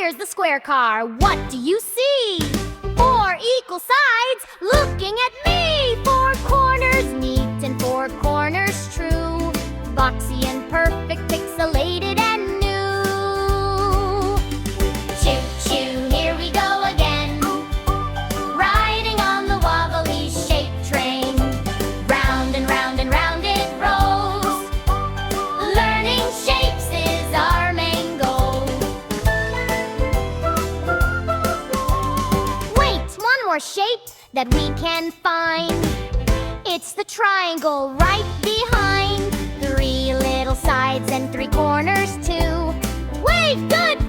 here's the square car. What do you see? 4 equal sides looking at me. 4 corners neat and 4 corners true. Boxy and perfect, pixelated and new. Choo-choo, here we go again. Riding on the wobbly shape train. Round and round and round it rolls. Learning shapes is our main goal. Wait, one more shape that we can find. It's the triangle right behind. 3 little sides and 3 corners too. Wait, good!